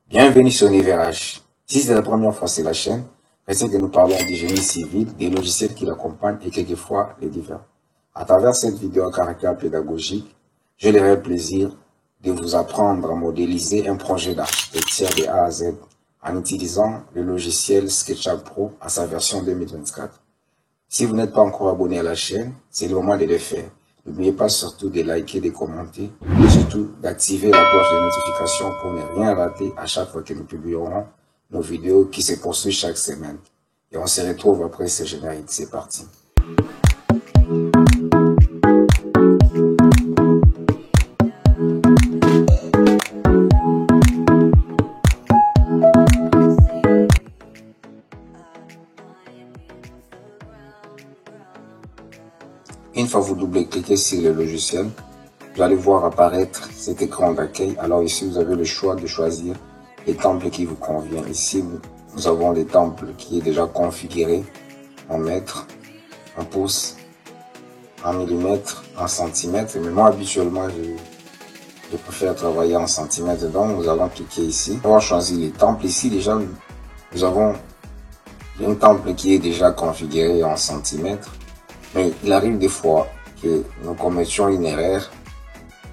Bienvenue sur Univers H. Si c'est la première fois sur la chaîne, c'est que nous parlons du génie civil, des logiciels qui l'accompagnent et quelquefois les divers. À travers cette vidéo à caractère pédagogique, je l'aurai le plaisir de vous apprendre à modéliser un projet d'architecture de A à Z en utilisant le logiciel SketchUp Pro à sa version 2024. Si vous n'êtes pas encore abonné à la chaîne, c'est le moment de le faire. N'oubliez pas surtout de liker, de commenter et surtout d'activer la cloche de notification pour ne rien rater à chaque fois que nous publierons nos vidéos qui se poursuivent chaque semaine. Et on se retrouve après ce générique. C'est parti. Une fois vous double-cliquez sur le logiciel, vous allez voir apparaître cet écran d'accueil. Alors ici, vous avez le choix de choisir les temples qui vous conviennent. Ici, nous avons des temples qui est déjà configuré en mètres, en pouces, en millimètres, en centimètres. Mais moi, habituellement, je préfère travailler en centimètres. Donc, nous allons cliquer ici. On va choisir les temples. Ici, déjà, nous avons un temple qui est déjà configuré en centimètres. Mais il arrive des fois que nous commettions une erreur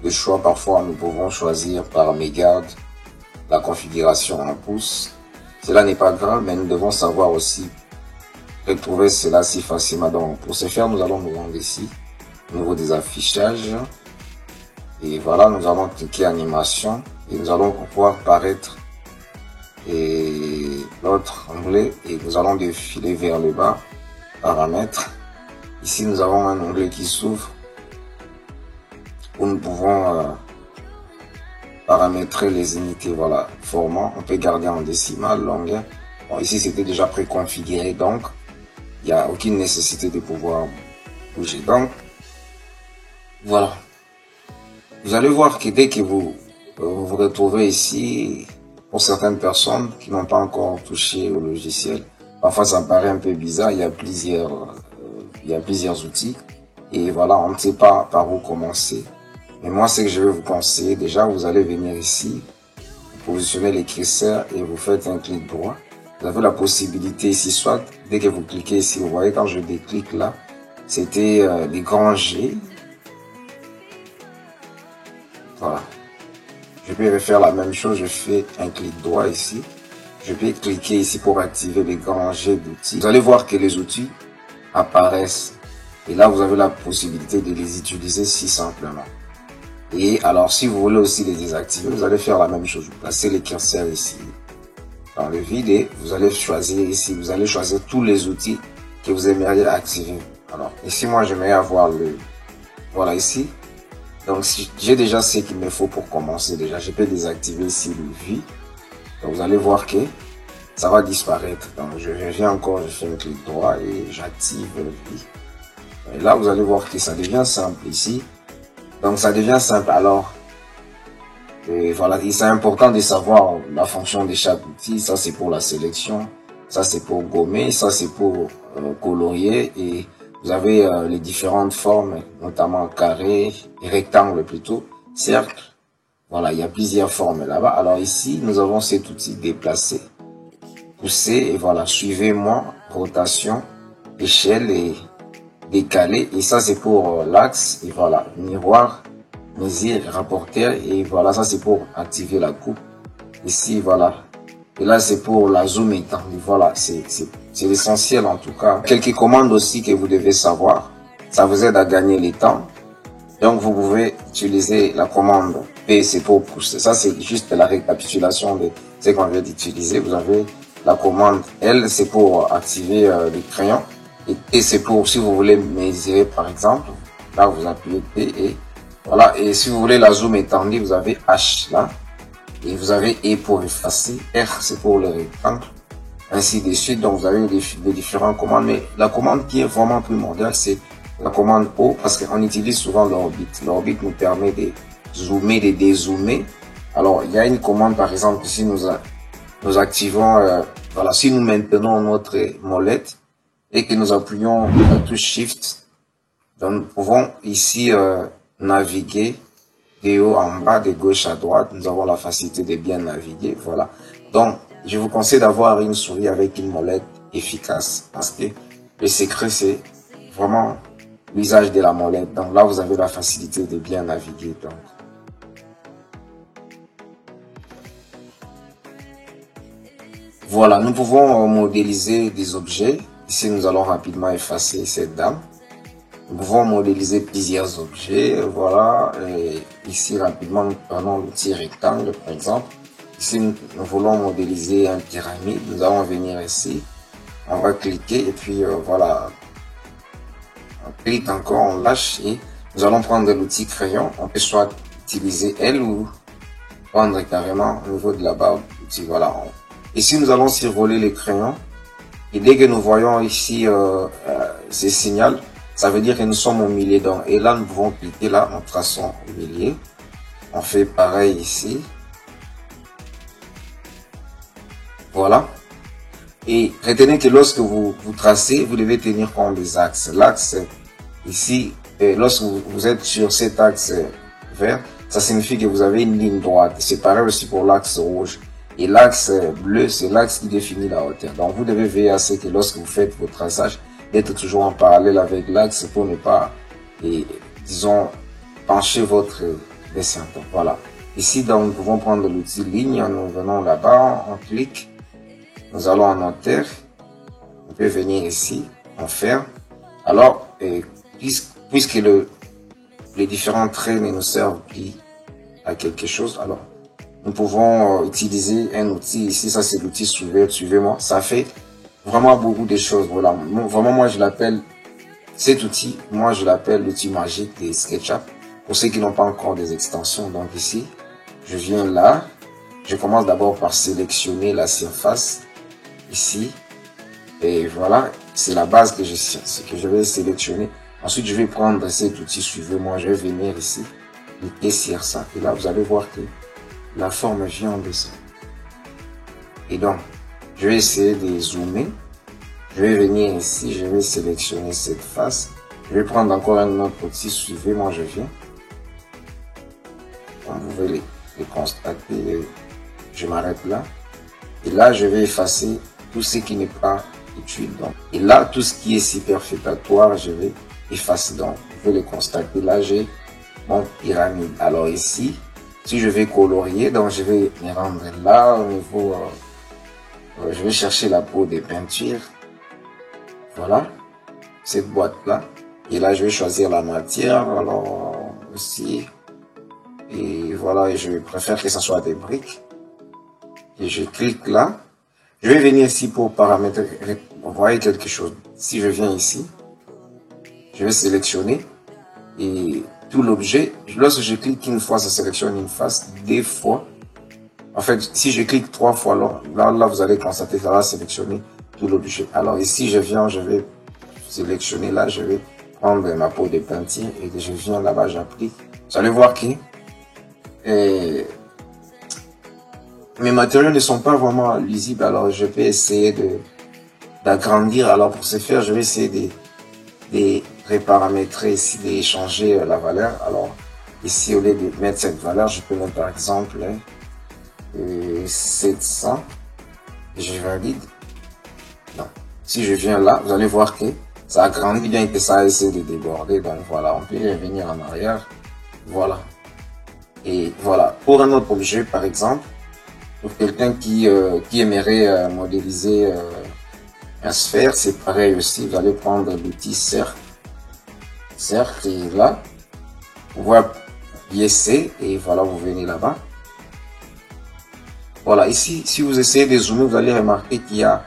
de choix. Parfois, nous pouvons choisir par mégarde la configuration en pouces. Cela n'est pas grave, mais nous devons savoir aussi retrouver cela si facilement. Donc, pour ce faire, nous allons nous rendre ici, au niveau des affichages. Et voilà, nous allons cliquer animation et nous allons pouvoir paraître l'autre onglet et nous allons défiler vers le bas, paramètres. Ici, nous avons un onglet qui s'ouvre où nous pouvons paramétrer les unités. Voilà, format, on peut garder en décimale, longueur. Bon, ici, c'était déjà préconfiguré, donc il n'y a aucune nécessité de pouvoir bouger. Donc, voilà. Vous allez voir que dès que vous vous retrouvez ici, pour certaines personnes qui n'ont pas encore touché au logiciel, parfois ça me paraît un peu bizarre, il y a plusieurs outils et voilà, on ne sait pas par où commencer. Mais moi, ce que je vais vous conseiller, déjà, vous allez venir ici, vous positionnez les curseurs et vous faites un clic droit. Vous avez la possibilité ici, soit dès que vous cliquez ici, vous voyez quand je déclique là, c'était des grands G. Voilà. Je peux refaire la même chose, je fais un clic droit ici. Je peux cliquer ici pour activer les grands G d'outils. Vous allez voir que les outils apparaissent. Et là, vous avez la possibilité de les utiliser si simplement. Et alors, si vous voulez aussi les désactiver, vous allez faire la même chose. Vous placez les curseurs ici dans le vide et vous allez choisir ici. Vous allez choisir tous les outils que vous aimeriez activer. Alors, ici, moi, j'aimerais avoir voilà ici. Donc, si j'ai déjà ce qu'il me faut pour commencer. Déjà, je peux désactiver ici le vue. Donc, vous allez voir que ça va disparaître. Donc, je viens encore, je fais un clic droit et j'active le vue. Et là, vous allez voir que ça devient simple ici. Donc, ça devient simple. Alors, voilà, c'est important de savoir la fonction de chaque outil. Ça, c'est pour la sélection. Ça, c'est pour gommer. Ça, c'est pour colorier. Et vous avez les différentes formes, notamment carré, rectangle plutôt, cercle. Voilà, il y a plusieurs formes là-bas. Alors ici, nous avons cet outil déplacer, pousser. Et voilà, suivez-moi, rotation, échelle et décaler. Et ça, c'est pour l'axe. Et voilà, miroir, mesure, rapporteur. Et voilà, ça, c'est pour activer la coupe. Ici, voilà. Et là, c'est pour la zoom étendue. Voilà, c'est l'essentiel en tout cas. Quelques commandes aussi que vous devez savoir. Ça vous aide à gagner le temps. Donc, vous pouvez utiliser la commande P, c'est pour pousser. Ça, c'est juste la récapitulation de ce qu'on vient d'utiliser. Vous avez la commande L, c'est pour activer le crayon. Et T, c'est pour, si vous voulez mesurer, par exemple. Là, vous appuyez T et voilà. Et si vous voulez la zoom étendue, vous avez H là. Et vous avez E pour effacer. R, c'est pour le rectangle. Ainsi de suite. Donc, vous avez des différentes commandes. Mais la commande qui est vraiment primordiale, c'est la commande O, parce qu'on utilise souvent l'orbite. L'orbite nous permet de zoomer, de dézoomer. Alors, il y a une commande, par exemple, ici, nous activons, voilà, si nous maintenons notre molette et que nous appuyons la touche Shift, donc nous pouvons ici naviguer de haut en bas, de gauche à droite, nous avons la facilité de bien naviguer. Voilà. Donc, je vous conseille d'avoir une souris avec une molette efficace parce que le secret, c'est vraiment l'usage de la molette. Donc là, vous avez la facilité de bien naviguer. Donc, voilà, nous pouvons modéliser des objets. Ici, nous allons rapidement effacer cette dame. Nous pouvons modéliser plusieurs objets. Voilà, et ici, rapidement, nous prenons l'outil rectangle, par exemple. Ici, nous voulons modéliser un pyramide. Nous allons venir ici. On va cliquer et puis voilà. On clique encore, on lâche et nous allons prendre l'outil crayon. On peut soit utiliser L ou prendre carrément au niveau de la barre d'outil. Voilà. Ici, nous allons survoler les crayons. Et dès que nous voyons ici ces signaux, ça veut dire que nous sommes au milieu. Donc, et là, nous pouvons cliquer là, nous traçons au milieu. On fait pareil ici. Voilà. Et retenez que lorsque vous tracez, vous devez tenir compte des axes. L'axe ici, lorsque vous êtes sur cet axe vert, ça signifie que vous avez une ligne droite. C'est pareil aussi pour l'axe rouge. Et l'axe bleu, c'est l'axe qui définit la hauteur. Donc vous devez veiller à ce que lorsque vous faites vos traçages, d'être toujours en parallèle avec l'axe pour ne pas, disons, pencher votre dessin. Donc voilà. Ici, donc, nous pouvons prendre l'outil ligne. Nous venons là-bas, on clique. Nous allons en hauteur. On peut venir ici, en faire. Alors, puisque les différents traits ne nous servent plus à quelque chose, alors nous pouvons utiliser un outil ici. Ça, c'est l'outil suivez-moi. Ça fait vraiment beaucoup de choses. Voilà. Vraiment, moi, je l'appelle cet outil. Moi, je l'appelle l'outil magique des SketchUp. Pour ceux qui n'ont pas encore des extensions. Donc ici, je viens là. Je commence d'abord par sélectionner la surface. Ici, et voilà, c'est la base que je vais sélectionner. Ensuite, je vais prendre cet outil, suivez-moi, je vais venir ici, cliquer sur ça. Et là, vous allez voir que la forme vient en dessin. Et donc, je vais essayer de zoomer. Je vais venir ici, je vais sélectionner cette face. Je vais prendre encore un autre outil, suivez-moi, je viens. Comme vous pouvez les constater, je m'arrête là. Et là, je vais effacer tout ce qui n'est pas utile. Donc, et là, tout ce qui est superfétatoire, je vais effacer. Donc, vous pouvez le constater. Là, j'ai mon pyramide. Alors ici, si je vais colorier, donc je vais me rendre là au niveau, je vais chercher la peau des peintures. Voilà, cette boîte-là. Et là, je vais choisir la matière. Alors, aussi, et voilà, et je préfère que ce soit des briques. Et je clique là. Je vais venir ici pour paramétrer, vous voyez quelque chose. Si je viens ici, je vais sélectionner et tout l'objet. Lorsque je clique une fois, ça sélectionne une face. Deux fois. En fait, si je clique trois fois, là, vous allez constater que ça va sélectionner tout l'objet. Alors ici, je viens, je vais sélectionner là, je vais prendre ma peau de peinture et je viens là-bas, j'applique. Vous allez voir que mes matériaux ne sont pas vraiment lisibles, alors je vais essayer d'agrandir. Alors pour ce faire, je vais essayer de reparamétrer ici, de changer la valeur. Alors ici, au lieu de mettre cette valeur, je peux mettre par exemple 700 et je valide. Non. Si je viens là, vous allez voir que ça agrandit bien que ça a essayé de déborder. Donc voilà, on peut revenir en arrière. Voilà. Et voilà. Pour un autre objet, par exemple, pour quelqu'un qui aimerait modéliser un sphère, c'est pareil aussi. Vous allez prendre l'outil cercle. Cercle, et là, vous voyez C, et voilà, vous venez là-bas. Voilà, ici, si vous essayez de zoomer, vous allez remarquer qu'il y a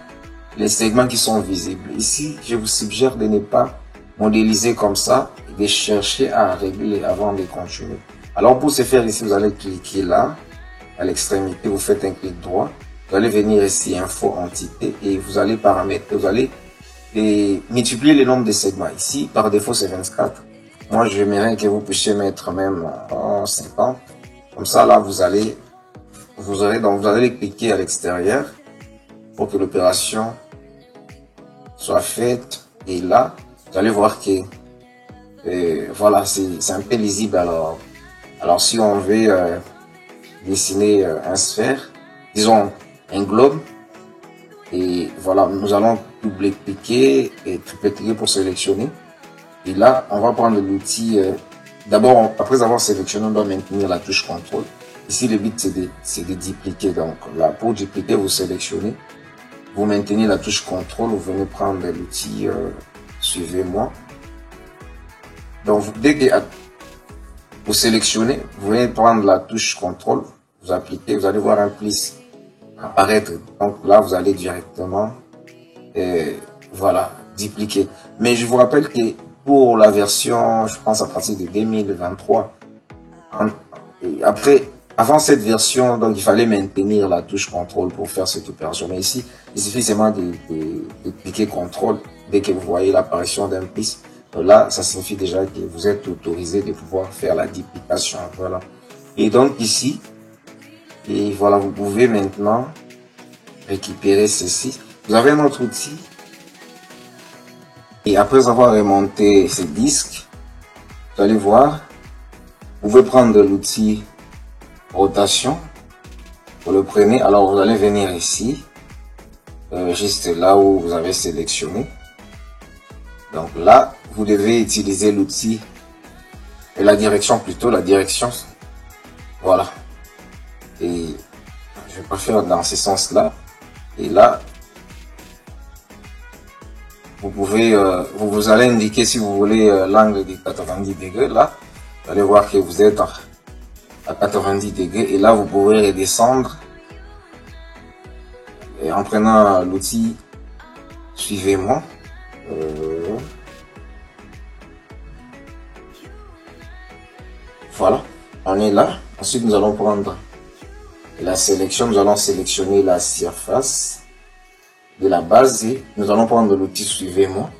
les segments qui sont visibles. Ici, je vous suggère de ne pas modéliser comme ça, et de chercher à régler avant de continuer. Alors, pour ce faire, ici, vous allez cliquer là. À l'extrémité, vous faites un clic droit. Vous allez venir ici, info, entité, et vous allez paramétrer, vous allez multiplier le nombre de segments. Ici, par défaut, c'est 24. Moi, j'aimerais que vous puissiez mettre même 50. Comme ça, là, vous allez cliquer à l'extérieur pour que l'opération soit faite. Et là, vous allez voir que, voilà, c'est un peu lisible. Alors, Alors si on veut dessiner un sphère, disons un globe, et voilà, nous allons double-cliquer et triple-cliquer pour sélectionner. Et là, on va prendre l'outil. D'abord, après avoir sélectionné, on doit maintenir la touche contrôle. Ici, le but, c'est de dupliquer. Donc là, pour dupliquer, vous sélectionnez. Vous maintenez la touche contrôle. Vous venez prendre l'outil suivez-moi. Donc, dès que vous sélectionnez, vous venez prendre la touche contrôle. Vous appliquez, vous allez voir un plus apparaître. Donc là, vous allez directement, voilà, dupliquer. Mais je vous rappelle que pour la version, je pense à partir de 2023, après, avant cette version, donc il fallait maintenir la touche contrôle pour faire cette opération. Mais ici, il suffit seulement de cliquer contrôle dès que vous voyez l'apparition d'un plus. Là, ça signifie déjà que vous êtes autorisé de pouvoir faire la duplication. Voilà. Et donc ici, et voilà, vous pouvez maintenant récupérer ceci. Vous avez un autre outil. Et après avoir remonté ce disque, vous allez voir, vous pouvez prendre l'outil rotation. Vous le prenez, alors vous allez venir ici, juste là où vous avez sélectionné. Donc là, vous devez utiliser l'outil et la direction plutôt, la direction. Voilà. Et je vais pas faire dans ce sens-là. Et là, vous pouvez, vous allez indiquer si vous voulez l'angle de 90 degrés. Là, vous allez voir que vous êtes à 90 degrés. Et là, vous pouvez redescendre. Et en prenant l'outil, suivez-moi. Voilà, on est là. Ensuite, nous allons prendre la sélection. Nous allons sélectionner la surface de la base et nous allons prendre l'outil suivez-moi.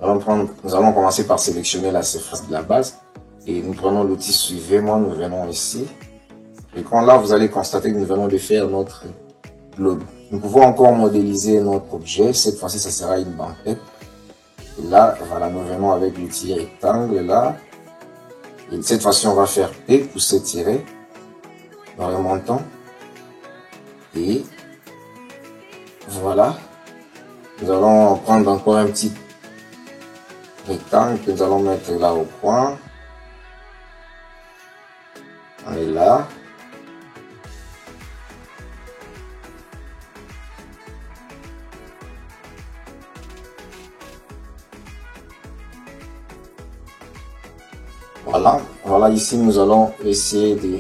Nous allons commencer par sélectionner la surface de la base et nous prenons l'outil suivez-moi. Nous venons ici. Et quand là, vous allez constater que nous venons de faire notre globe. Nous pouvons encore modéliser notre objet. Cette fois-ci, ça sera une banquette. Et là, voilà, nous venons avec l'outil rectangle là. Et cette fois-ci, on va faire P pour s'étirer. Nous remontons. Et voilà. Nous allons prendre encore un petit rectangle que nous allons mettre là au point. On est là. Voilà, voilà, ici nous allons essayer de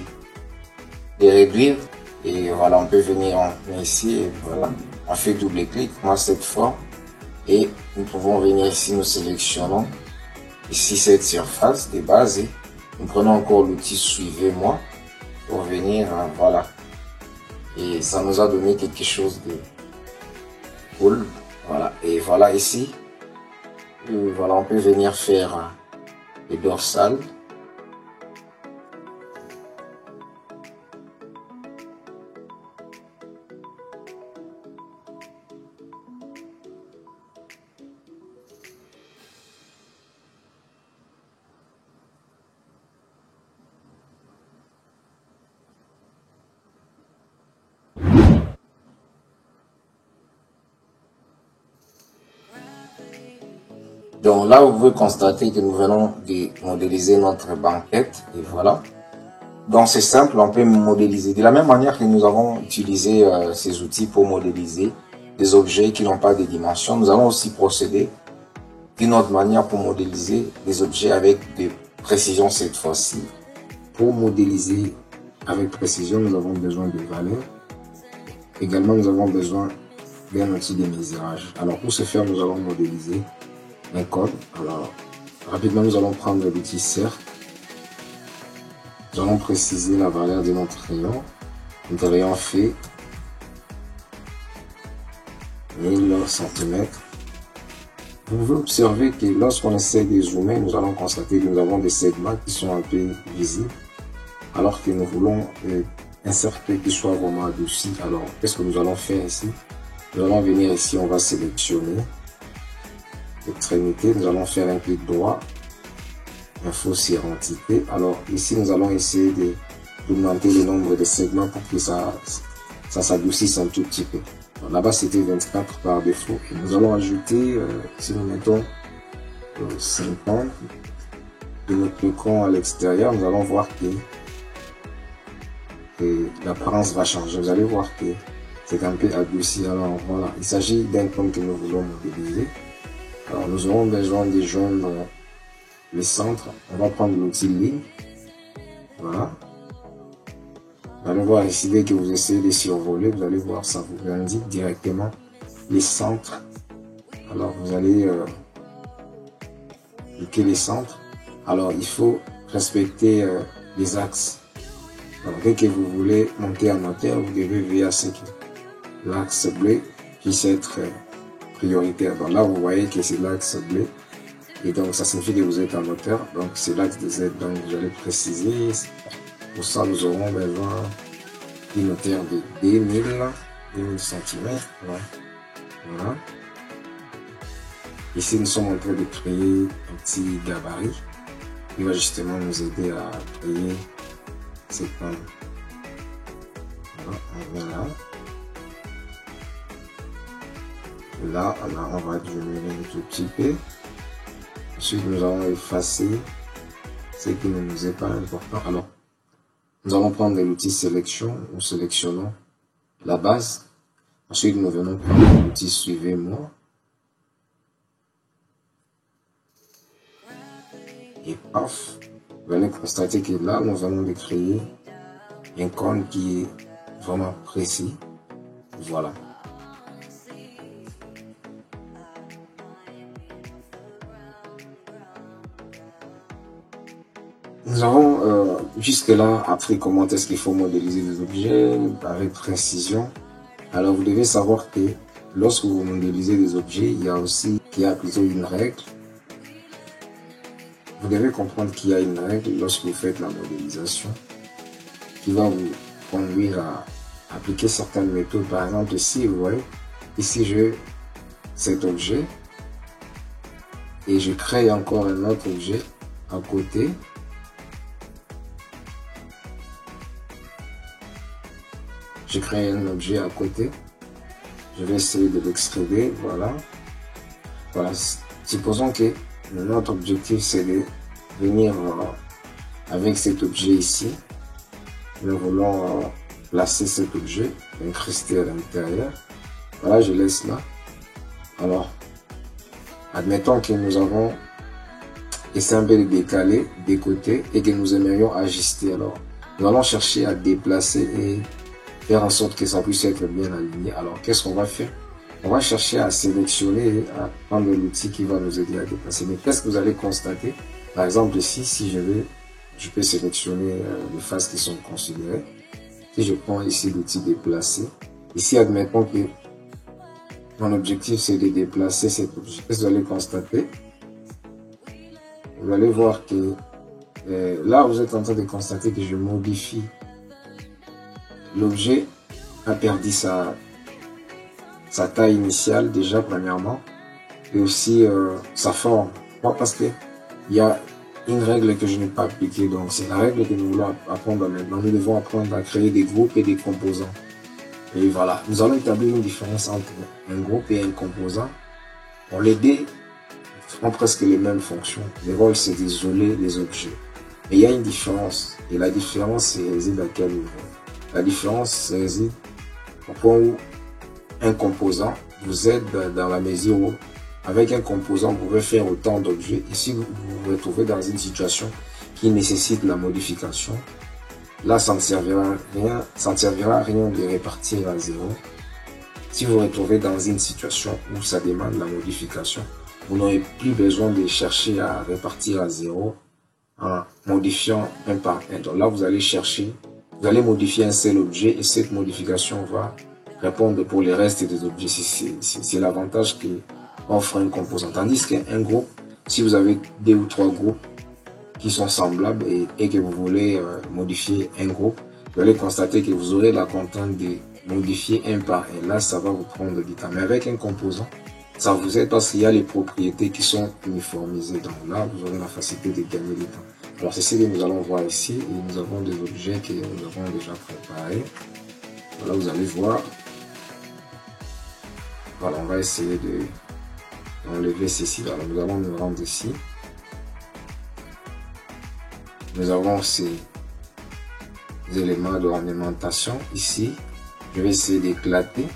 réduire et voilà, on peut venir ici et voilà, on fait double clic, moi cette fois et nous pouvons venir ici, nous sélectionnons ici cette surface de base et nous prenons encore l'outil suivez-moi pour venir, voilà, et ça nous a donné quelque chose de cool, voilà, et voilà ici, et voilà, on peut venir faire les dorsales. Donc là, vous pouvez constater que nous venons de modéliser notre banquette. Et voilà. Donc c'est simple, on peut modéliser. De la même manière que nous avons utilisé ces outils pour modéliser des objets qui n'ont pas de dimensions, nous allons aussi procéder d'une autre manière pour modéliser des objets avec de précision cette fois-ci. Pour modéliser avec précision, nous avons besoin de valeurs. Également, nous avons besoin d'un outil de mesurage. Alors pour ce faire, nous allons modéliser un code. Alors, rapidement, nous allons prendre l'outil cercle. Nous allons préciser la valeur de notre rayon. Notre rayon fait 1000 cm. Vous pouvez observer que lorsqu'on essaie de zoomer, nous allons constater que nous avons des segments qui sont un peu visibles, alors que nous voulons un cercle qui soit vraiment adouci. Alors, qu'est-ce que nous allons faire ici? Nous allons venir ici, on va sélectionner extrémité, nous allons faire un clic droit, info sur entité. Alors ici, nous allons essayer d'augmenter le nombre de segments pour que ça s'adoucisse un tout petit peu. Là-bas, c'était 24 par défaut. Et nous allons ajouter, si nous mettons 50 de notre écran à l'extérieur, nous allons voir que l'apparence va changer. Vous allez voir que c'est un peu adouci. Alors voilà, il s'agit d'un compte que nous voulons modéliser. Alors nous aurons besoin de joindre les centres. On va prendre l'outil ligne. Voilà. Vous allez voir ici, dès que vous essayez de survoler, vous allez voir, ça vous indique directement les centres. Alors vous allez cliquer les centres. Alors il faut respecter les axes. Donc, dès que vous voulez monter en hauteur, vous devez veiller à ce que l'axe bleu puisse être prioritaire. Donc là, vous voyez que c'est l'axe bleu. Et donc, ça signifie que vous êtes en hauteur. Donc, c'est l'axe de Z. Donc, vous allez préciser. Pour ça, nous aurons besoin d'une hauteur de 2000 cm. Voilà. Ici, nous sommes en train de créer un petit gabarit qui va justement nous aider à créer cette pente. Voilà, on vient là. Là, on va diminuer un tout petit peu. Ensuite, nous allons effacer ce qui ne nous est pas important. Alors, nous allons prendre l'outil sélection. Nous sélectionnons la base. Ensuite, nous venons prendre l'outil suivez-moi. Et paf, vous allez constater que là, nous allons créer un compte qui est vraiment précis. Voilà. Nous avons jusque-là appris comment est-ce qu'il faut modéliser des objets avec précision. Alors vous devez savoir que lorsque vous modélisez des objets, il y a plutôt une règle. Vous devez comprendre qu'il y a une règle lorsque vous faites la modélisation qui va vous conduire à appliquer certaines méthodes. Par exemple, ici, vous voyez, ici j'ai cet objet et je crée encore un autre objet à côté. Je crée un objet à côté. Je vais essayer de l'extruder. Voilà. Voilà. Supposons que notre objectif c'est de venir avec cet objet ici. Nous voulons placer cet objet, incrusté à l'intérieur. Voilà, je laisse là. Alors, admettons que nous avons essayé un peu de décaler des côtés et que nous aimerions ajuster. Alors, nous allons chercher à déplacer et faire en sorte que ça puisse être bien aligné. Alors, qu'est-ce qu'on va faire? On va chercher à sélectionner et à prendre l'outil qui va nous aider à déplacer. Mais qu'est-ce que vous allez constater? Par exemple, ici, si je peux sélectionner les faces qui sont considérées. Si je prends ici l'outil déplacer, ici, admettons que mon objectif, c'est de déplacer cet objet. Qu'est-ce que vous allez constater? Vous allez voir que là, vous êtes en train de constater que je modifie. L'objet a perdu sa taille initiale déjà premièrement et aussi sa forme. Pourquoi? Parce que il y a une règle que je n'ai pas appliquée, donc c'est la règle que nous voulons apprendre maintenant. Nous devons apprendre à créer des groupes et des composants. Et voilà, nous allons établir une différence entre un groupe et un composant. Bon, les deux ont presque les mêmes fonctions. Le rôle c'est d'isoler les objets. Mais il y a une différence et la différence réside à quel niveau? La différence réside au point où un composant vous aide dans la mesure où, avec un composant, vous pouvez faire autant d'objets. Ici, vous vous retrouvez dans une situation qui nécessite la modification. Là, ça ne servira à rien de répartir à zéro. Si vous vous retrouvez dans une situation où ça demande la modification, vous n'aurez plus besoin de chercher à répartir à zéro en modifiant un par un. Donc là, vous allez modifier un seul objet et cette modification va répondre pour les restes des objets. C'est l'avantage qu'offre un composant. Tandis qu'un groupe, si vous avez 2 ou 3 groupes qui sont semblables et que vous voulez modifier un groupe, vous allez constater que vous aurez la contrainte de modifier un par un. Là, ça va vous prendre du temps. Mais avec un composant, ça vous aide parce qu'il y a les propriétés qui sont uniformisées. Donc là, vous aurez la facilité de gagner du temps. Alors c'est ce que nous allons voir ici. Et nous avons des objets que nous avons déjà préparés. Voilà, vous allez voir. Voilà, on va essayer de enlever ceci. Alors nous allons nous rendre ici. Nous avons ces éléments d'ornementation ici. Je vais essayer d'éclater.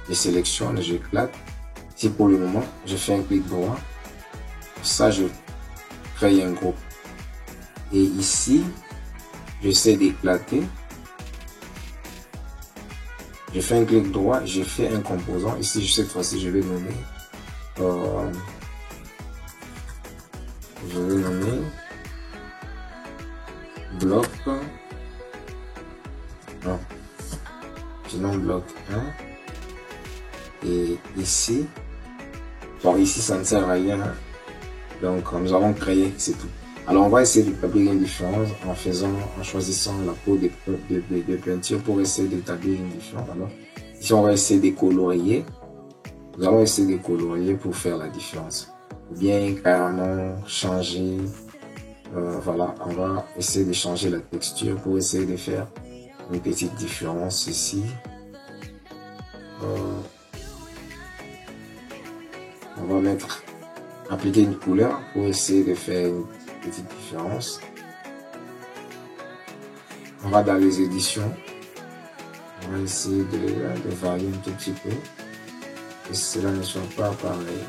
Je sélectionne, j'éclate. Si pour le moment, je fais un clic droit, ça je crée un groupe. Et ici, j'essaie d'éclater. Je fais un clic droit, je fais un composant. Ici, cette fois-ci, je vais nommer bloc. Non, je nomme bloc 1. Et ici, bon, ici, ça ne sert à rien. Donc, nous avons créé, c'est tout. Alors, on va essayer d'établir une différence en choisissant la peau des peintures pour essayer d'établir une différence. Alors, ici, on va essayer de colorier. Nous allons essayer de colorier pour faire la différence. Ou bien carrément changer. Voilà, on va essayer de changer la texture pour essayer de faire une petite différence ici. On va appliquer une couleur pour essayer de faire une petite différence. On va dans les éditions. On va essayer de varier un tout petit peu. Que cela ne soit pas pareil.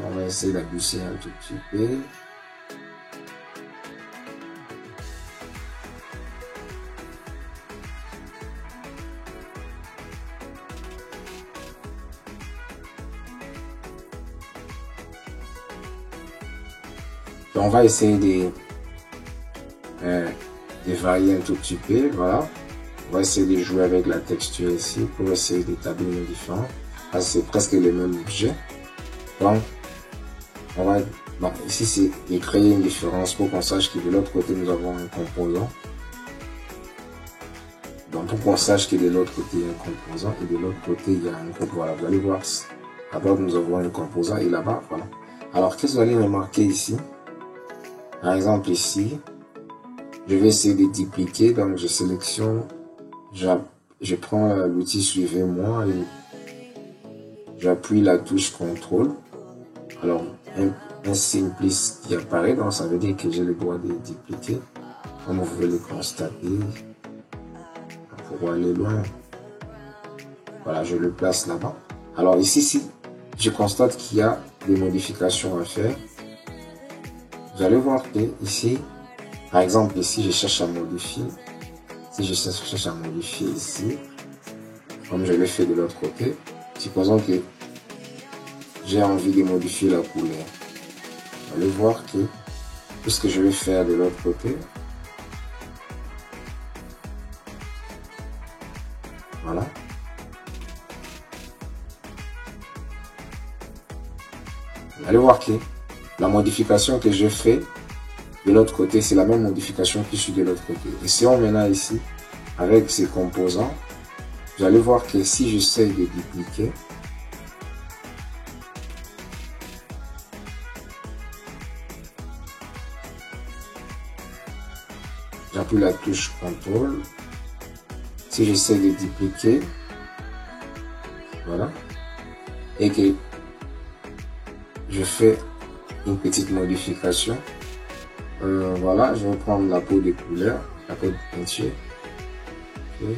On va essayer d'adoucir un tout petit peu. On va essayer de varier un tout petit peu, voilà. On va essayer de jouer avec la texture ici pour essayer d'établir une différence. Là, c'est presque le même objet. Donc, ici, c'est de créer une différence pour qu'on sache que de l'autre côté, nous avons un composant. Donc, pour qu'on sache que de l'autre côté, il y a un composant et de l'autre côté, il y a un groupe. Voilà, vous allez voir. À droite, nous avons un composant et là-bas, voilà. Alors, qu'est-ce que vous allez remarquer ici? Par exemple, ici, je vais essayer de dupliquer. Donc, je sélectionne, je prends l'outil suivez-moi et j'appuie la touche CTRL. Alors, un signe plus qui apparaît, donc ça veut dire que j'ai le droit de dupliquer. Comme vous pouvez le constater, pour aller loin. Voilà, je le place là-bas. Alors ici, si je constate qu'il y a des modifications à faire, vous allez voir que ici, par exemple, ici, je cherche à modifier. Si je cherche à modifier ici, comme je l'ai fait de l'autre côté, supposons que j'ai envie de modifier la couleur. Vous allez voir que tout ce que je vais faire de l'autre côté, voilà. Vous allez voir que la modification que je fais de l'autre côté, c'est la même modification qui suit de l'autre côté. Et si on maintenant ici, avec ces composants, vous allez voir que si j'essaie de dupliquer, j'appuie la touche CTRL. Si j'essaie de dupliquer, voilà, et que je fais une petite modification, voilà, je vais prendre la peau de couleur, la peau de peinture. Okay.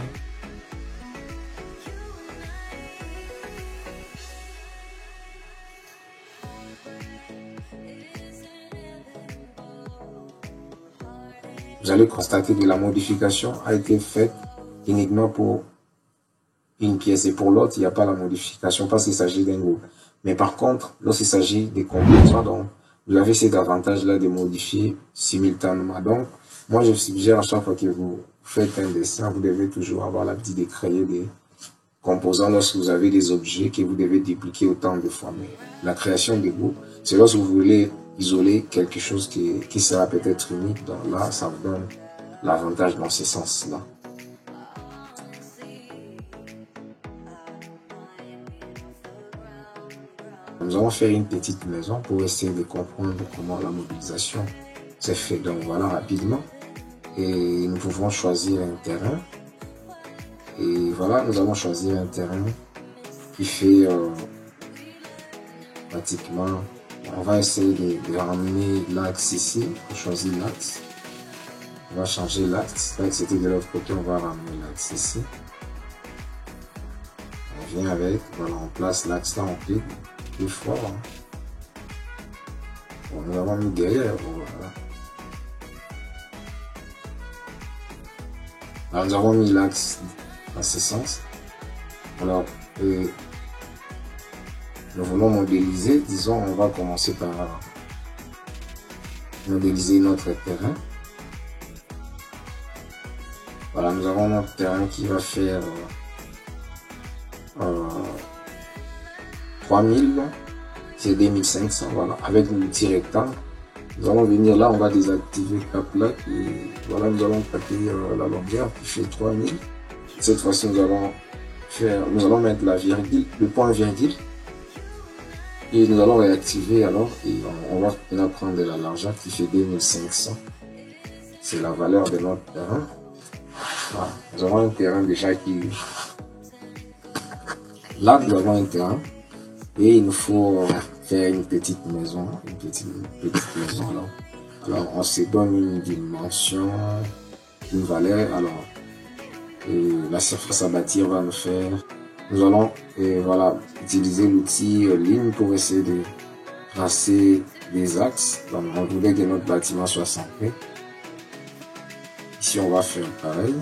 Vous allez constater que la modification a été faite uniquement pour une pièce et pour l'autre, il n'y a pas la modification parce qu'il s'agit d'un groupe. Mais par contre, lorsqu'il s'agit des composants, donc, vous avez cet avantage-là de modifier simultanément. Donc, moi, je suggère à chaque fois que vous faites un dessin, vous devez toujours avoir l'habitude de créer des composants lorsque vous avez des objets que vous devez dupliquer autant de fois. Mais la création des groupes, c'est lorsque vous voulez isoler quelque chose qui sera peut-être unique. Donc là, ça vous donne l'avantage dans ce sens-là. Nous allons faire une petite maison pour essayer de comprendre comment la modélisation s'est faite. Donc voilà, rapidement. Et nous pouvons choisir un terrain. Et voilà, nous allons choisir un terrain qui fait pratiquement, on va essayer de ramener l'axe ici. On choisit l'axe. On va changer l'axe. L'axe c'était de l'autre côté, on va ramener l'axe ici. On vient avec, voilà, on place l'axe là, on clique plus fort. Hein. Bon, nous avons mis derrière, voilà. Alors, nous avons mis l'axe dans ce sens. Alors, nous voulons modéliser. Disons, on va commencer par modéliser notre terrain. Voilà, nous avons notre terrain qui va faire 3000, c'est 2500, voilà, avec l'outil rectangle. Nous allons venir là, on va désactiver la plaque et voilà, nous allons taper la longueur qui fait 3000. Cette fois-ci, nous allons mettre la virgule, le point virgule et nous allons réactiver alors et on va maintenant prendre la largeur qui fait 2500. C'est la valeur de notre terrain. Voilà. Nous avons un terrain déjà qui... Là, nous avons un terrain et il nous faut faire une petite maison, une petite maison là. Alors, on se donne une dimension, une valeur. Alors, la surface à bâtir va nous faire... Nous allons voilà, utiliser l'outil ligne pour essayer de tracer des axes. Donc, on voudrait que notre bâtiment soit centré. Ici, on va faire pareil.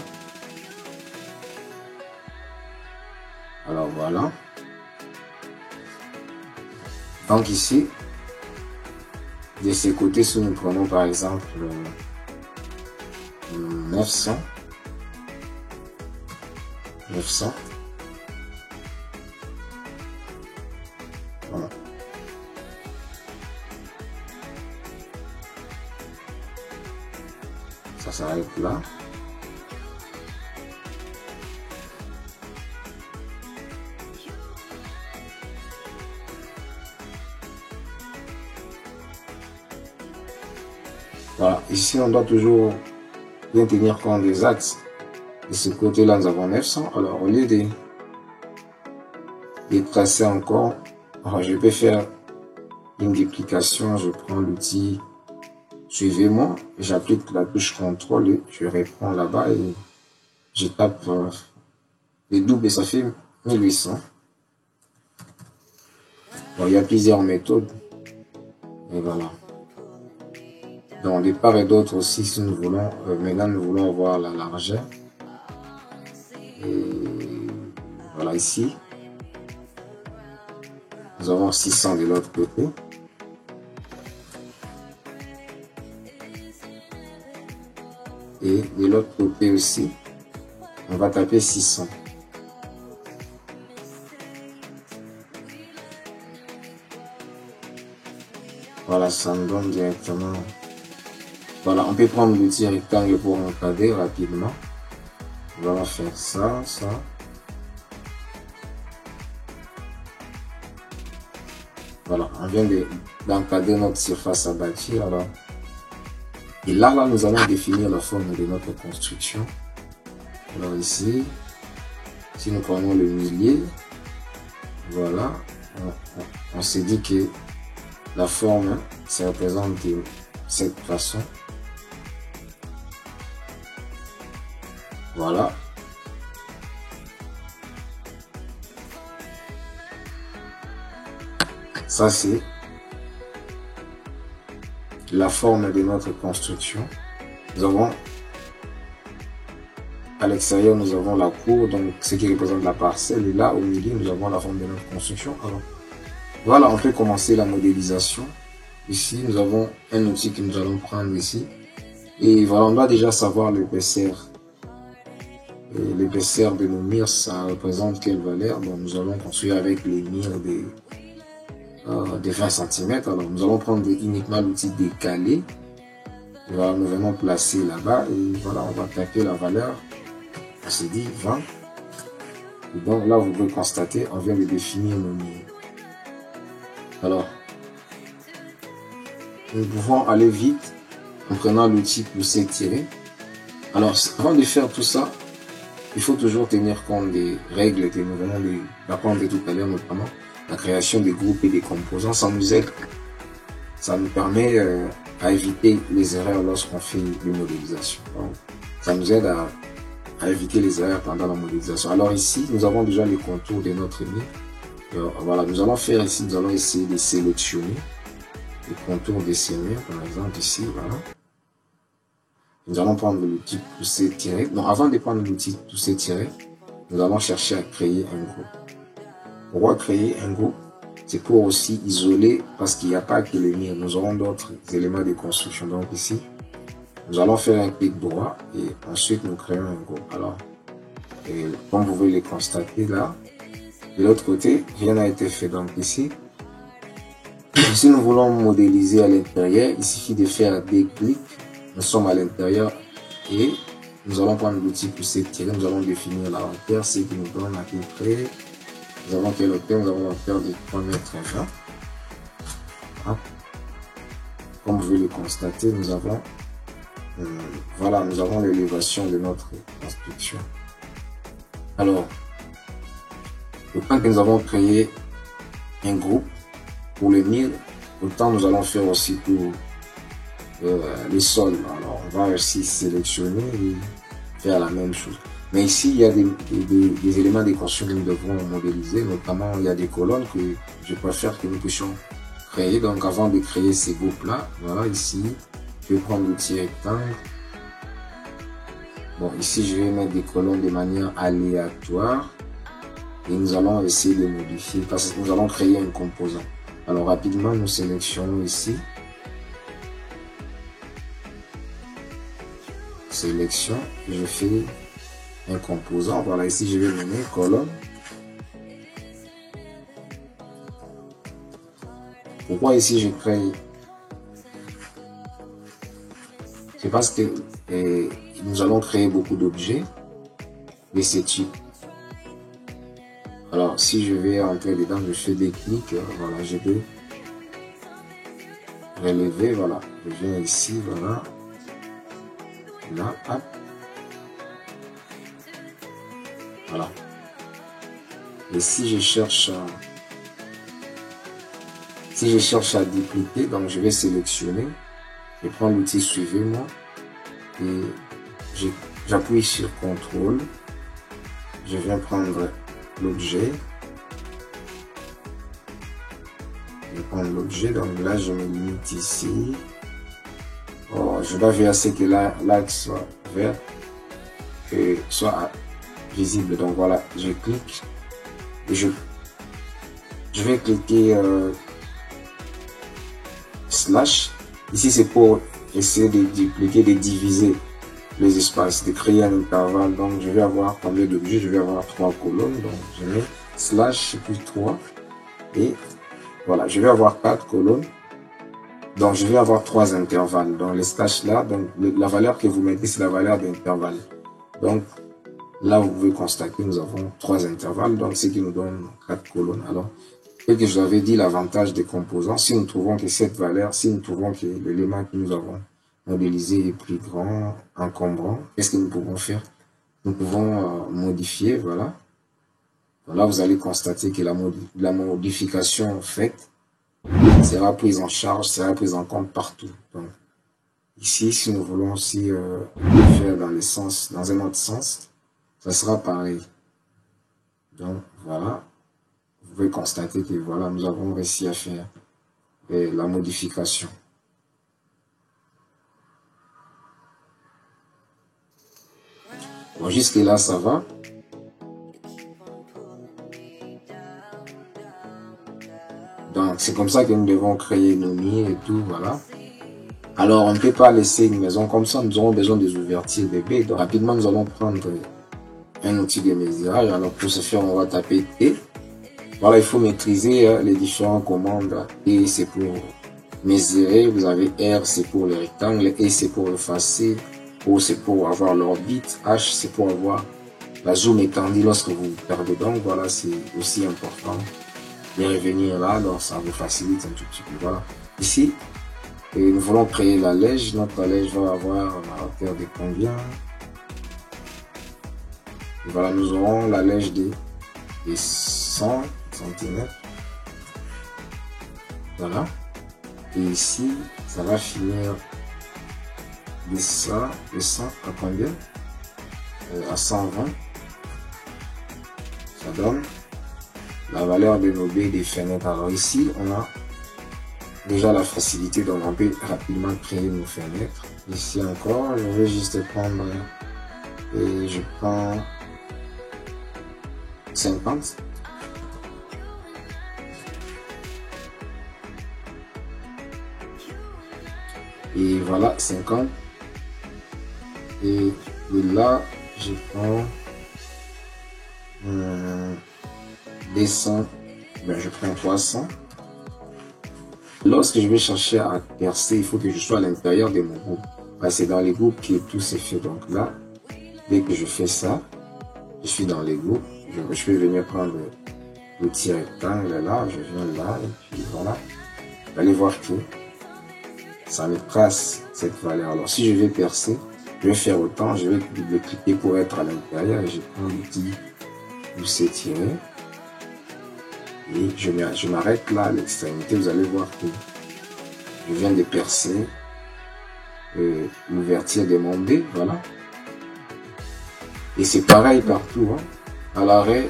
Alors, voilà. Donc, ici, de ces côtés, si nous prenons par exemple 900. Voilà. Ça s'arrête là. Voilà, ici on doit toujours bien tenir compte des axes. De ce côté-là, nous avons 900. Alors, au lieu de tracer encore, alors, je peux faire une duplication. Je prends l'outil Suivez-moi, j'applique la touche CTRL et je reprends là-bas et je tape le double et ça fait 1800. Bon, il y a plusieurs méthodes. Et voilà. Donc, de part et d'autre aussi, si nous voulons, maintenant nous voulons avoir la largeur. Et voilà, ici, nous avons 600 de l'autre côté. Et de l'autre côté aussi, on va taper 600. Voilà, ça me donne directement. Voilà, on peut prendre l'outil rectangle pour encadrer rapidement. On va faire ça, ça. Voilà, on vient d'encadrer notre surface à bâtir. Alors, et là, nous allons définir la forme de notre construction. Alors ici, si nous prenons le millier, voilà, on s'est dit que la forme se représente de cette façon. Voilà. Ça, c'est la forme de notre construction. Nous avons à l'extérieur, nous avons la cour, donc ce qui représente la parcelle. Et là, au milieu, nous avons la forme de notre construction. Alors, voilà, on peut commencer la modélisation. Ici, nous avons un outil que nous allons prendre ici. Et voilà, on doit déjà savoir l'épaisseur. L'épaisseur de nos murs, ça représente quelle valeur? Donc, nous allons construire avec les murs de 20 cm. Alors, nous allons prendre uniquement l'outil décalé. Et voilà, nous venons placer là-bas. Et voilà, on va taper la valeur. On s'est dit 20. Et donc, là, vous pouvez constater, on vient de définir nos murs. Alors, nous pouvons aller vite en prenant l'outil pousser-tirer. Alors, avant de faire tout ça, il faut toujours tenir compte des règles que nous venons d'apprendre tout à l'heure, notamment la création des groupes et des composants. Ça nous aide, ça nous permet à éviter les erreurs lorsqu'on fait une modélisation. Donc, ça nous aide à éviter les erreurs pendant la modélisation. Alors ici, nous avons déjà les contours de notre mur. Voilà, nous allons faire ici, nous allons essayer de sélectionner les contours de ces murs, par exemple ici, voilà. Nous allons prendre l'outil pousser-tirer. Donc avant de prendre l'outil pousser-tirer, nous allons chercher à créer un groupe. Pourquoi créer un groupe? C'est pour aussi isoler, parce qu'il n'y a pas que le mur, nous aurons d'autres éléments de construction. Donc ici, nous allons faire un clic droit et ensuite nous créons un groupe. Alors, comme vous pouvez le constater là, de l'autre côté, rien n'a été fait. Donc ici, si nous voulons modéliser à l'intérieur, il suffit de faire des clics. Nous sommes à l'intérieur et nous allons prendre l'outil pousser-tirer. Nous allons définir la hauteur, ce qui nous donne à peu près. Nous avons quelle hauteur? Nous avons la hauteur de 3,20 m. Comme vous pouvez le constater, nous avons voilà, nous avons l'élévation de notre construction. Alors, le temps que nous avons créé un groupe pour le mur, autant nous allons faire aussi pour les sols. Alors, on va aussi sélectionner et faire la même chose. Mais ici, il y a des éléments de construction que nous devons modéliser, notamment il y a des colonnes que je préfère que nous puissions créer. Donc, avant de créer ces groupes-là, voilà, ici, je vais prendre l'outil rectangle. Bon, ici, je vais mettre des colonnes de manière aléatoire et nous allons essayer de modifier parce que nous allons créer un composant. Alors, rapidement, nous sélectionnons ici. Sélection, je fais un composant. Voilà, ici, je vais mener colonne. Pourquoi ici, je crée? C'est parce que nous allons créer beaucoup d'objets de ce type. Alors, si je vais entrer dedans, je fais des clics, voilà, je peux relever, voilà, je viens ici, voilà, là, hop, voilà. Et si je cherche à dupliquer, donc je vais sélectionner, je prends l'outil suivez-moi et j'appuie sur CTRL, je viens prendre l'objet, je vais prendre l'objet, donc là je me limite ici, je dois vérifier que l'axe soit vert, que soit visible, donc voilà, je clique et je vais cliquer slash, ici c'est pour essayer de dupliquer, de diviser les espaces, de créer un intervalle. Donc je vais avoir combien d'objets? Je vais avoir 3 colonnes, donc je mets slash puis 3 et voilà, je vais avoir 4 colonnes, donc je vais avoir 3 intervalles. Donc les slash là, donc la valeur que vous mettez c'est la valeur d'intervalle. Donc là vous pouvez constater nous avons 3 intervalles, donc ce qui nous donne 4 colonnes. Alors que je vous avais dit, l'avantage des composants, si nous trouvons que cette valeur, si nous trouvons que l'élément que nous avons modélisé est plus grand, encombrant, qu'est-ce que nous pouvons faire? Nous pouvons modifier, voilà. Donc là, vous allez constater que la modification faite sera prise en charge, sera prise en compte partout. Donc, ici, si nous voulons aussi faire dans un autre sens, ça sera pareil. Donc, voilà. Vous pouvez constater que voilà, nous avons réussi à faire la modification. Bon, jusque là, ça va. Donc, c'est comme ça que nous devons créer nos nids et tout, voilà. Alors, on ne peut pas laisser une maison comme ça. Nous aurons besoin des ouvertures de baies. Donc, rapidement, nous allons prendre un outil de mesurage. Alors, pour ce faire, on va taper T. Voilà, il faut maîtriser les différentes commandes. T, c'est pour mesurer. Vous avez R, c'est pour le rectangle. E, c'est pour effacer. O, c'est pour avoir l'orbite. H, c'est pour avoir la zoom étendue lorsque vous perdez. Donc, voilà, c'est aussi important et revenir là, donc ça vous facilite un tout petit peu. Voilà. Ici, nous voulons créer l'allège. Notre allège va avoir la hauteur de combien? Et voilà, nous aurons l'allège des 100 cm. Voilà. Et ici, ça va finir de 100 à combien? À 120. Ça donne la valeur de nos baies des fenêtres. Alors ici, on a déjà la facilité, donc on peut rapidement créer nos fenêtres. Ici encore, je vais juste prendre et je prends 50. Et voilà, 50. Et de là, je prends 200. Ben, je prends 300. Lorsque je vais chercher à percer, il faut que je sois à l'intérieur de mon groupe. C'est dans les groupes que tout s'est fait. Donc là, dès que je fais ça, je suis dans les groupes. Je vais venir prendre le petit rectangle là, je viens là, et puis voilà. Vous allez voir que ça me trace cette valeur. Alors si je vais percer, je vais faire autant, je vais double-cliquer pour être à l'intérieur et je prends l'outil où c'est tiré. Et je m'arrête là à l'extrémité, vous allez voir que je viens de percer l'ouverture de mon B, voilà. Et c'est pareil partout, hein, à l'arrêt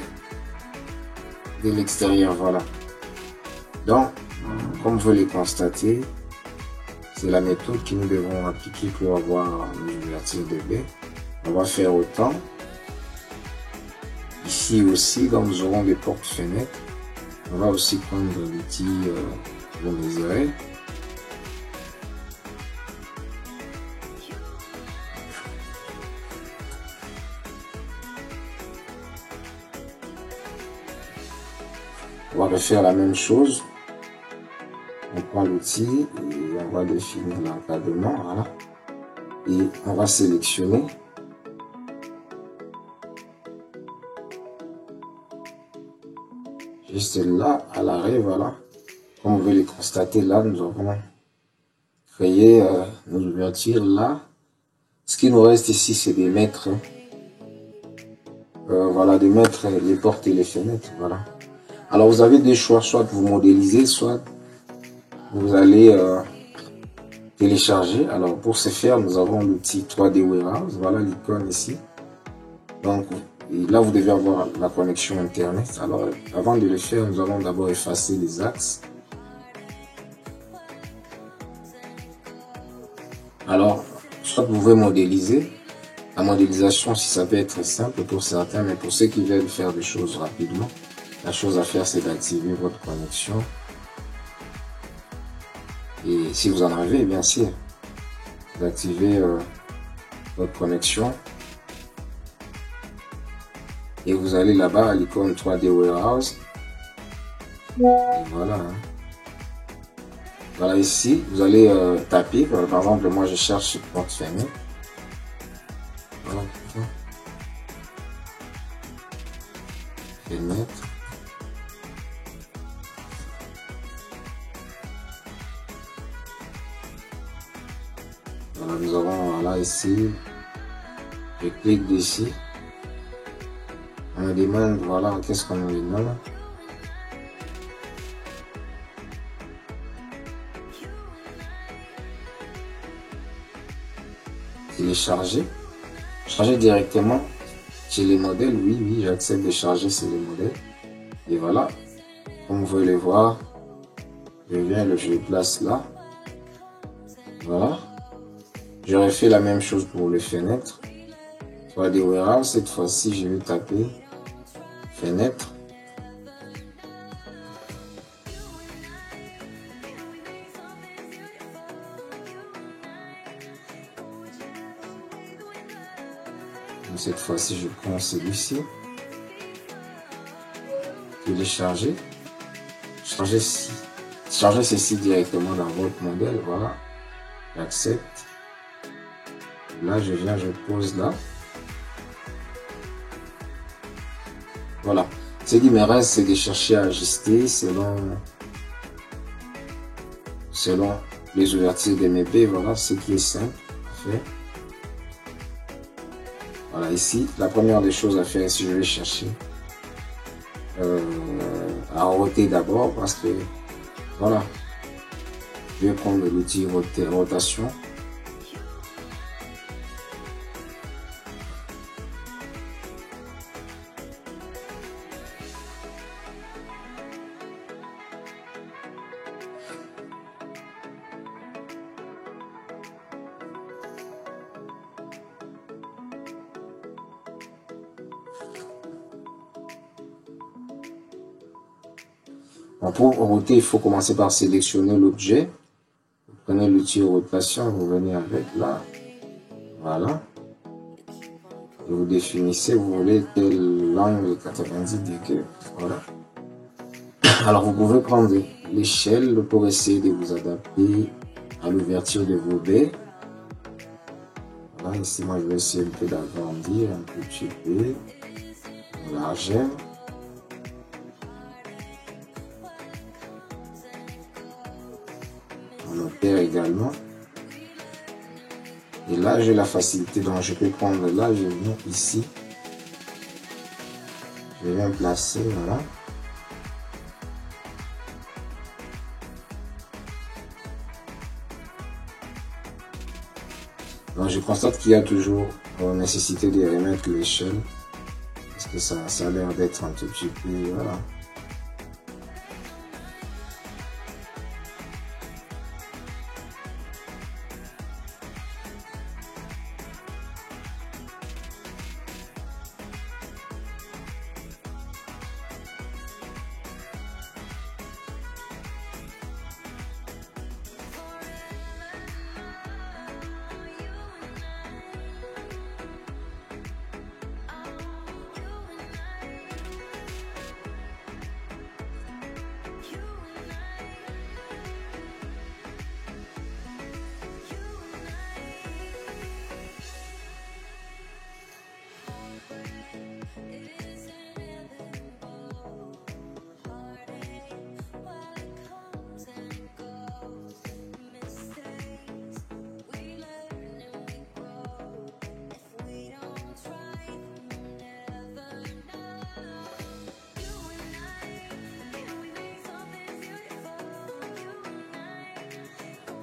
de l'extérieur, voilà. Donc, comme vous le constatez, c'est la méthode que nous devons appliquer pour avoir une ouverture de B. On va faire autant. Ici aussi, quand nous aurons des portes-fenêtres, on va aussi prendre l'outil que vous désirez. On va refaire la même chose. On prend l'outil et on va définir l'encadrement, voilà. Et on va sélectionner. Juste là, à l'arrêt, voilà. Comme vous pouvez le constater, là, nous avons créé nos ouvertures là. Ce qui nous reste ici, c'est de mettre, voilà, de mettre les portes et les fenêtres, voilà. Alors, vous avez des choix, soit vous modélisez, soit vous allez télécharger. Alors, pour ce faire, nous avons l'outil 3D Warehouse, voilà l'icône ici. Donc, et là, vous devez avoir la connexion Internet. Alors, avant de le faire, nous allons d'abord effacer les axes. Alors, soit vous pouvez modéliser. La modélisation, si ça peut être simple pour certains, mais pour ceux qui veulent faire des choses rapidement, la chose à faire, c'est d'activer votre connexion. Et si vous en avez, bien sûr, d'activer votre connexion. Et vous allez là-bas à l'icône 3D Warehouse. Et voilà. Hein. Voilà ici, vous allez taper. Par exemple, moi je cherche porte-fenêtre. Voilà. Fenêtre. Voilà, nous avons là ici. Je clique dessus. On me demande, voilà, qu'est-ce qu'on me demande. Télécharger. Charger directement chez les modèles. Oui, oui, j'accepte de charger sur les modèles. Et voilà. Comme vous pouvez le voir, je viens, je le place là. Voilà. J'aurais fait la même chose pour les fenêtres. 3D Warehouse, cette fois-ci, je vais taper fenêtre. Cette fois-ci, je prends celui-ci. Télécharger. Charger ceci directement dans votre modèle. Voilà. J'accepte. Là, je viens, je pose là. Voilà. Ce qui me reste, c'est de chercher à ajuster selon les ouvertures de mes baies. Voilà ce qui est simple à faire. Voilà, ici, la première des choses à faire, si je vais chercher à ôter d'abord, parce que voilà, je vais prendre l'outil rotation. Bon, pour roter, il faut commencer par sélectionner l'objet. Vous prenez l'outil rotation, vous venez avec là. Voilà. Et vous définissez, vous voulez tel angle 90 degrés. Voilà. Alors, vous pouvez prendre l'échelle pour essayer de vous adapter à l'ouverture de vos baies. Voilà, ici, moi, je vais essayer un peu d'agrandir un petit peu la largeur. En hauteur également. Et là, j'ai la facilité, donc je peux prendre là, je viens ici. Je viens placer, voilà. Donc, je constate qu'il y a toujours nécessité de remettre l'échelle. Parce que ça a l'air d'être un tout petit peu, voilà.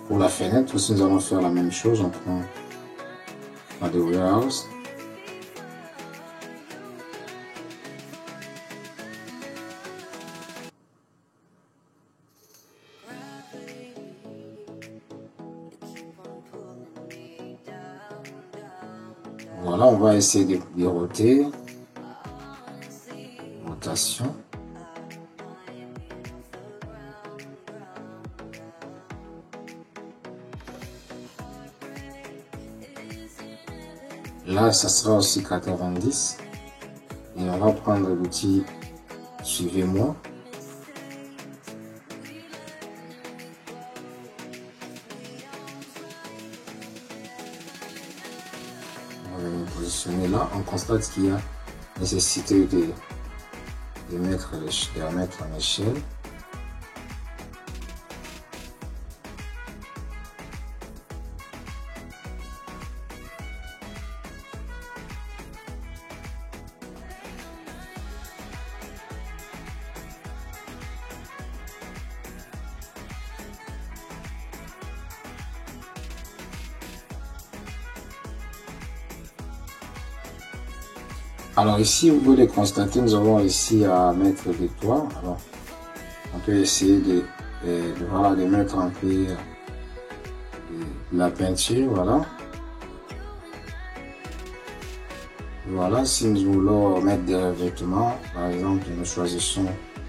Pour la fenêtre aussi, nous allons faire la même chose. On prend la de warehouse. Voilà, on va essayer de roter. Rotation. Là, ça sera aussi 90. Et on va prendre l'outil Suivez-moi. On va me positionner là. On constate qu'il y a nécessité de remettre en échelle. Alors ici, vous pouvez constater, nous avons ici à mettre des toits. Alors, on peut essayer de mettre un peu la peinture, voilà. Voilà, si nous voulons mettre des revêtements, par exemple, nous choisissons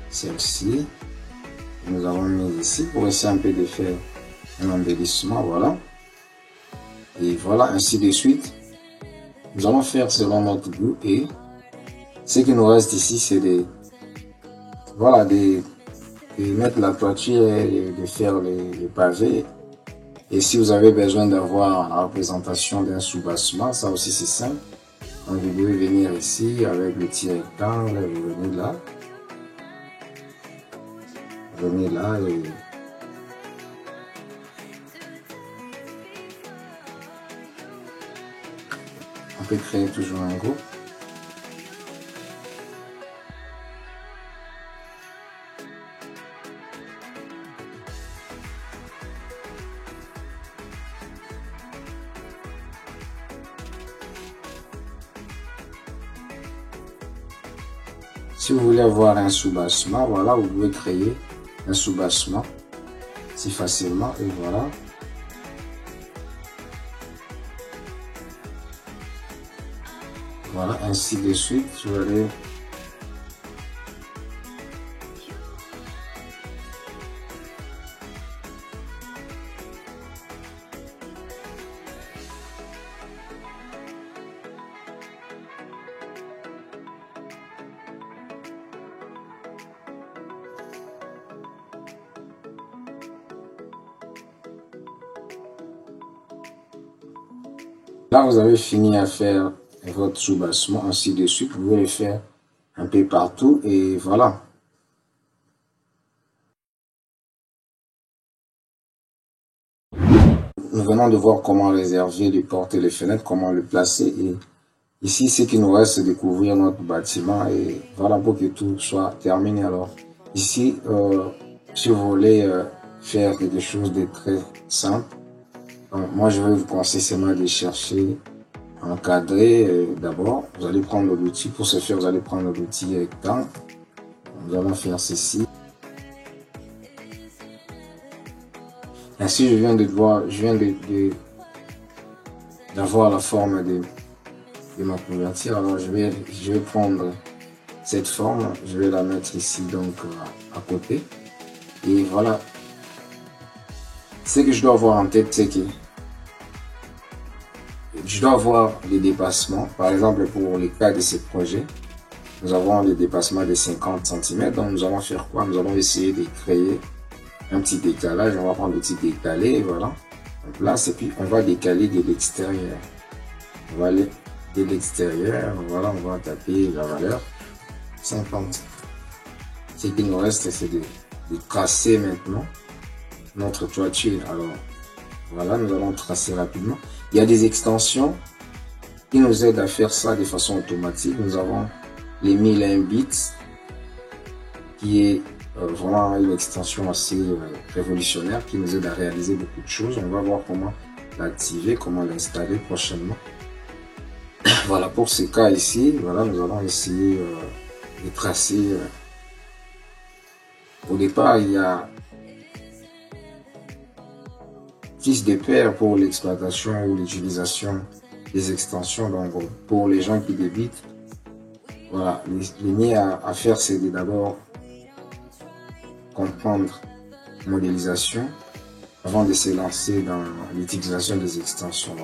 celle-ci. Nous avons mis ici pour essayer un peu de faire un embellissement, voilà. Et voilà, ainsi de suite. Nous allons faire selon notre goût et ce qui nous reste ici, c'est de mettre la toiture et de faire les pavés. Et si vous avez besoin d'avoir la représentation d'un soubassement, ça aussi c'est simple. Donc vous pouvez venir ici avec le petit rectangle, vous venez là. je mets là et on peut créer toujours un groupe. Si vous voulez avoir un soubassement, voilà, vous pouvez créer un soubassement si facilement et voilà. Voilà, ainsi de suite. Je vais aller là, vous avez fini à faire votre soubassement, ainsi de suite. Vous pouvez le faire un peu partout et voilà. Nous venons de voir comment réserver les portes et les fenêtres, comment le placer. Et ici, ce qui nous reste, c'est découvrir notre bâtiment et voilà pour que tout soit terminé. Alors, ici, si vous voulez faire quelque chose de très simple, moi, je vais vous conseiller seulement de chercher encadré d'abord. Vous allez prendre l'outil. Pour ce faire, vous allez prendre l'outil rectangle. Nous allons faire ceci. Ainsi, je viens d'avoir la forme de ma couverture. Alors, je vais prendre cette forme. Je vais la mettre ici, donc, à côté. Et voilà. Ce que je dois avoir en tête, c'est que je dois avoir les dépassements. Par exemple, pour le cas de ce projet, nous avons les dépassements de 50 cm. Donc, nous allons faire quoi? Nous allons essayer de créer un petit décalage. On va prendre le petit décalé, voilà. On place et puis on va décaler de l'extérieur. On va aller de l'extérieur. Voilà, on va taper la valeur 50. Ce qui nous reste, c'est de tracer maintenant notre toiture. Alors, voilà, nous allons tracer rapidement. Il y a des extensions qui nous aident à faire ça de façon automatique. Nous avons les 1001 bits qui est vraiment une extension assez révolutionnaire qui nous aide à réaliser beaucoup de choses. On va voir comment l'activer, comment l'installer prochainement. Voilà, pour ce cas ici, voilà, nous allons essayer de tracer. Au départ, il y a fils de père pour l'exploitation ou l'utilisation des extensions. Donc, pour les gens qui débutent, voilà, le mieux à faire, c'est d'abord comprendre la modélisation avant de se lancer dans l'utilisation des extensions.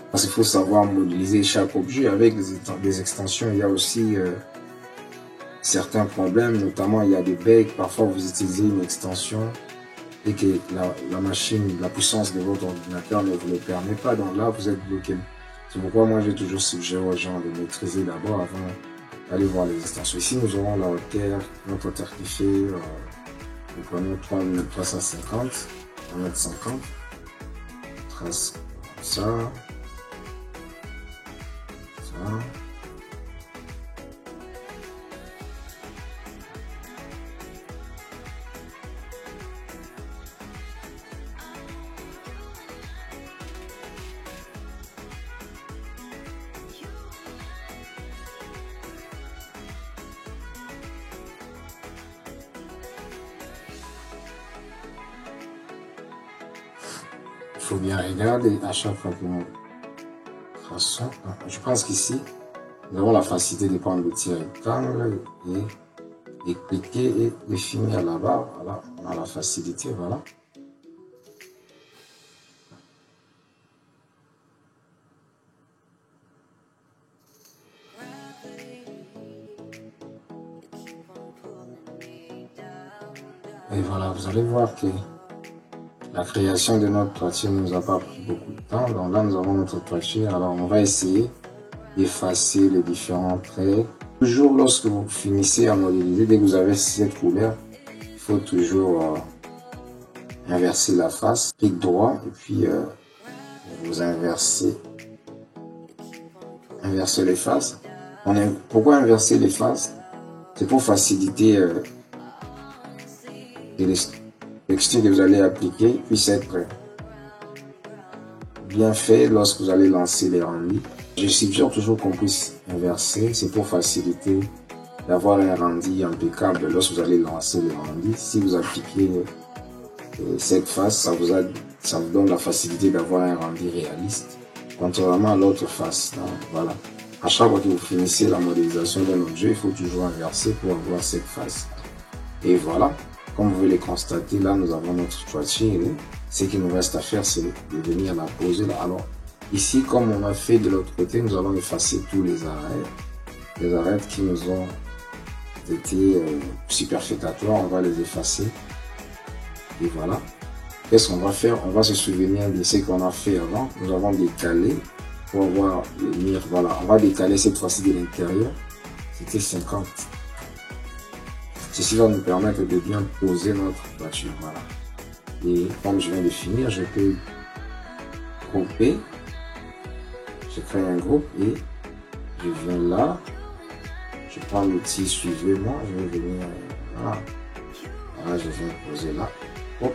Parce qu'il faut savoir modéliser chaque objet. Avec des extensions, il y a aussi certains problèmes, notamment il y a des bugs. Parfois, vous utilisez une extension et que la machine, la puissance de votre ordinateur ne vous le permet pas. Donc là, vous êtes bloqué. C'est pourquoi moi, j'ai toujours suggéré aux gens de maîtriser d'abord avant d'aller voir les extensions. Ici, nous aurons la hauteur, notre hauteur qui fait, nous prenons 3350, 1m50, trace comme ça, ça. Il faut bien regarder à chaque fois que nous traçons. Je pense qu'ici, nous avons la facilité de prendre le petit rectangle et cliquer et définir là-bas. Voilà, on a la facilité, voilà. Et voilà, vous allez voir que la création de notre toiture ne nous a pas pris beaucoup de temps. Donc là, nous avons notre toiture. Alors, on va essayer d'effacer les différents traits. Toujours lorsque vous finissez à modéliser, dès que vous avez cette couleur, il faut toujours inverser la face, clic droit, et puis vous inversez les faces. Pourquoi inverser les faces? C'est pour faciliter que les textures que vous allez appliquer puissent être bien fait lorsque vous allez lancer les rendus. Je suggère toujours qu'on puisse inverser, c'est pour faciliter d'avoir un rendu impeccable lorsque vous allez lancer les rendus. Si vous appliquez cette face, ça vous donne la facilité d'avoir un rendu réaliste, contrairement à l'autre face. Donc, voilà. À chaque fois que vous finissez la modélisation d'un objet, il faut toujours inverser pour avoir cette face. Et voilà, comme vous pouvez le constater, là nous avons notre toiture. Ce qu'il nous reste à faire, c'est de venir la poser là. Alors, ici, comme on a fait de l'autre côté, nous allons effacer tous les arêtes qui nous ont été superfétatoires, on va les effacer. Et voilà. Qu'est-ce qu'on va faire? On va se souvenir de ce qu'on a fait avant. Nous avons décalé pour avoir le mire. Voilà, on va décaler cette fois-ci de l'intérieur. C'était 50. Ceci va nous permettre de bien poser notre voiture. Voilà. Et comme je viens de finir, je peux grouper. Je crée un groupe et je viens là. Je prends l'outil suivez-moi. Je vais venir. Voilà. Voilà, je viens poser là. Hop.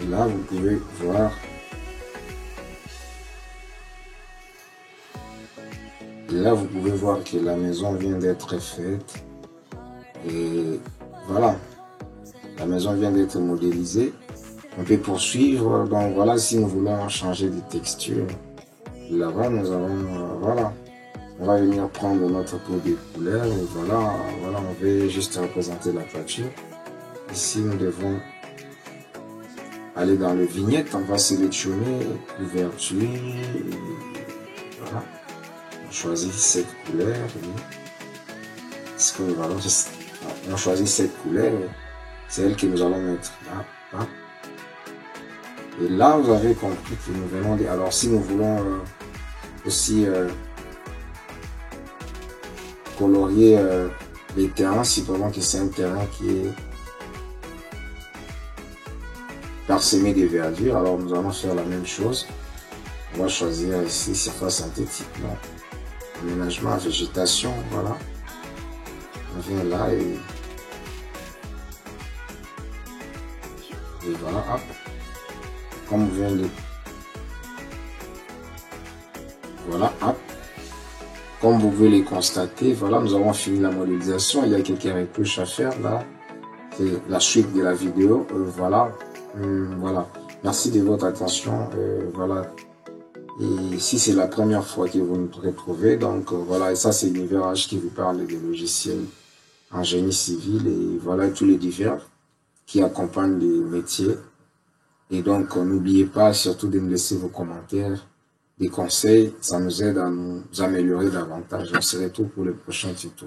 Et là, vous pouvez voir. Et là, vous pouvez voir que la maison vient d'être faite. Et voilà. La maison vient d'être modélisée. On peut poursuivre. Donc voilà, si nous voulons changer de texture, là-bas, nous avons, voilà. On va venir prendre notre pot de couleur. Et voilà, on veut juste représenter la toiture. Ici, nous devons aller dans le vignette. On va sélectionner l'ouverture. Voilà. On choisit cette couleur. On choisit cette couleur. C'est elle que nous allons mettre là. Et là, vous avez compris que nous venons de... Alors, si nous voulons aussi colorier les terrains, si vraiment que c'est un terrain qui est parsemé de verdure, alors nous allons faire la même chose. On va choisir ici surface synthétique, non. Aménagement, végétation, voilà. On vient là et voilà, hop. Comme vous venez de... Voilà, hop. Comme vous pouvez les constater, voilà, nous avons fini la modélisation. Il y a quelques retouches à faire là. C'est la suite de la vidéo. Voilà. Voilà. Merci de votre attention. Voilà. Et si c'est la première fois que vous nous retrouvez, donc voilà, et ça c'est Univers H qui vous parle des logiciels en génie civil et voilà tous les divers qui accompagnent les métiers. Et donc n'oubliez pas surtout de nous laisser vos commentaires, des conseils, ça nous aide à nous améliorer davantage. On se retrouve pour le prochain tuto.